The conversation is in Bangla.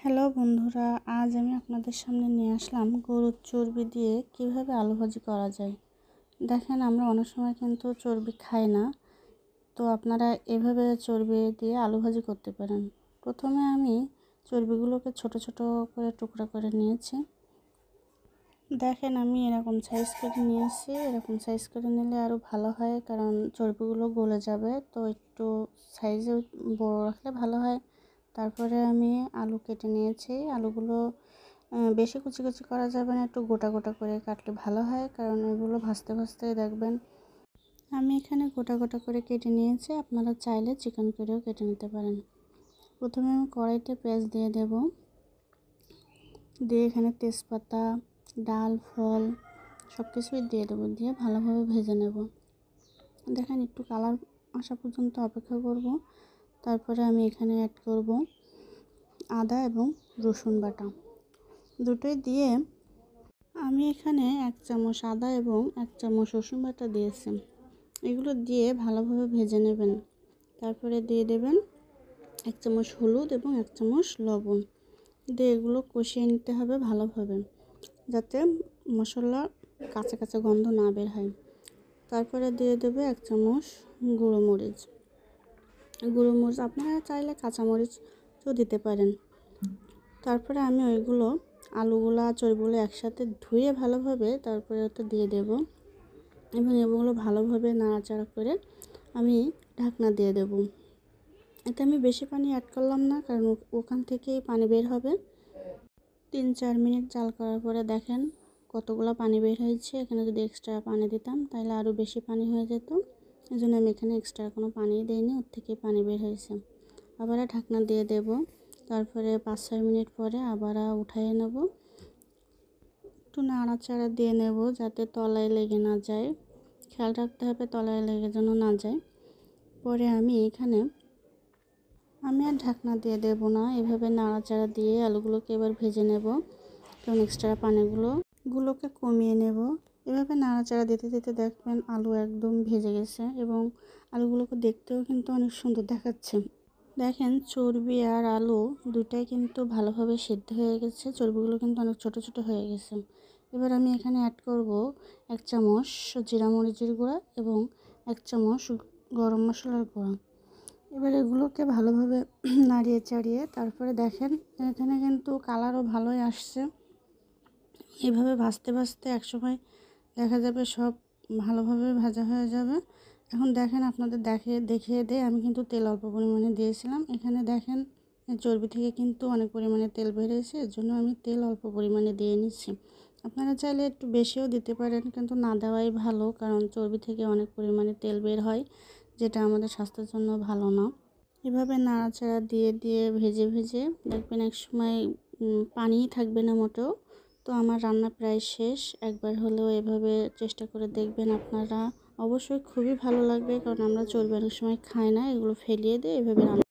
হ্যালো বন্ধুরা, আজ আমি আপনাদের সামনে নিয়ে আসলাম গরুর চর্বি দিয়ে কিভাবে আলু ভাজি করা যায়। দেখেন, আমরা অনেক সময় কিন্তু চর্বি খাই না, তো আপনারা এভাবে চর্বি দিয়ে আলু ভাজি করতে পারেন। প্রথমে আমি চর্বিগুলোকে ছোট ছোট করে টুকরা করে নিয়েছি। দেখেন, আমি এরকম সাইজ করে নিয়েছি। এরকম সাইজ করে নিলে আরও ভালো হয়, কারণ চর্বিগুলো গলে যাবে, তো একটু সাইজে বড় রাখলে ভালো হয়। তারপরে আমি আলু কেটে নিয়েছি। আলুগুলো বেশি কুচি কুচি করা যাবে না, একটু গোটা গোটা করে কাটলে ভালো হয়, কারণ এগুলো ভাজতে ভাজতে দেখবেন। আমি এখানে গোটা গোটা করে কেটে নিয়েছি, আপনারা চাইলে চিকন করেও কেটে নিতে পারেন। প্রথমে আমি কড়াইতে পেঁয়াজ দিয়ে দেব, দিয়ে এখানে তেজপাতা, ডাল, ফল সব কিছুই দিয়ে দেবো, দিয়ে ভালোভাবে ভেজে নেব। দেখেন, একটু কালার আসা পর্যন্ত অপেক্ষা করব। তারপরে আমি এখানে অ্যাড করব আদা এবং রসুন বাটা, দুটোই দিয়ে আমি এখানে 1 চামচ আদা এবং 1 চামচ রসুন বাটা দিয়েছি। এগুলো দিয়ে ভালোভাবে ভেজে নেবেন। তারপরে দিয়ে দেবেন 1 চামচ হলুদ এবং 1 চামচ লবণ, দিয়ে এগুলো কষিয়ে নিতে হবে ভালোভাবে, যাতে মশলা কাঁচা কাঁচা গন্ধ না বের হয়। তারপরে দিয়ে দেবে 1 চামচ গুঁড়ো মরিচ। আপনারা চাইলে কাঁচামরিচও দিতে পারেন। তারপরে আমি ওইগুলো আলুগুলো চর্বিগুলো একসাথে ধুয়ে ভালোভাবে তারপরে ওটা দিয়ে দেব, এবং এগুলো ভালোভাবে নাড়াচাড়া করে আমি ঢাকনা দিয়ে দেব। এতে আমি বেশি পানি অ্যাড করলাম না, কারণ ওখান থেকেই পানি বের হবে। 3-4 মিনিট জাল করার পরে দেখেন কতগুলো পানি বের হয়েছে। এখানে যদি এক্সট্রা পানি দিতাম তাহলে আরও বেশি পানি হয়ে যেত, এই জন্য আমি এখানে এক্সট্রা কোনো পানি দিইনি, ওর থেকে পানি বের হয়েছে। আবার ঢাকনা দিয়ে দেব। তারপরে 5-6 মিনিট পরে আবার উঠিয়ে নেব, একটু নাড়াচাড়া দিয়ে নেব যাতে তলায় লেগে না যায়, খেয়াল রাখতে হবে তলায় লেগে যেন না যায়। পরে আমি আর ঢাকনা দিয়ে দেব না, এভাবে নাড়াচাড়া দিয়ে আলুগুলোকে এবার ভেজে নেব, কারণ এক্সট্রা পানিগুলোকে কমিয়ে নেব। এভাবে নাড়াচাড়া দিতে দিতে দেখবেন আলু একদম ভেজে গেছে, এবং আলুগুলোকে দেখতেও কিন্তু অনেক সুন্দর দেখাচ্ছে। দেখেন, চর্বি আর আলু দুটাই কিন্তু ভালোভাবে সিদ্ধ হয়ে গেছে, চর্বিগুলো কিন্তু অনেক ছোট ছোট হয়ে গেছে। এবার আমি এখানে অ্যাড করব 1 চামচ জিরা মরিচের গুঁড়া এবং 1 চামচ গরম মশলার গুঁড়া। এবার এগুলোকে ভালোভাবে নাড়িয়ে চাড়িয়ে তারপরে দেখেন এখানে কিন্তু কালারও ভালোই আসছে। এভাবে ভাজতে ভাজতে একসময় দেখা যাবে সব ভালোভাবে ভাজা হয়ে যাবে। এখন দেখেন, আপনাদের দেখিয়ে দিয়ে আমি কিন্তু তেল অল্প পরিমাণে দিয়েছিলাম। এখানে দেখেন চর্বি থেকে কিন্তু অনেক পরিমাণে তেল বেরিয়েছে, এর জন্য আমি তেল অল্প পরিমাণে দিয়ে নিচ্ছি। আপনারা চাইলে একটু বেশিও দিতে পারেন, কিন্তু না দেওয়াই ভালো, কারণ চর্বি থেকে অনেক পরিমাণে তেল বের হয়, যেটা আমাদের স্বাস্থ্যের জন্য ভালো না। এভাবে নাড়াচাড়া দিয়ে দিয়ে ভেজে ভেজে দেখবেন এক সময় পানিই থাকবে না মোটেও। তো আমার রান্না প্রায় শেষ, একবার হলেও এভাবে চেষ্টা করে দেখবেন আপনারা, অবশ্যই খুবই ভালো লাগবে, কারণ আমরা চর্বি অনেক সময় খাই না, এগুলো ফেলিয়ে দিয়ে এভাবে রান্না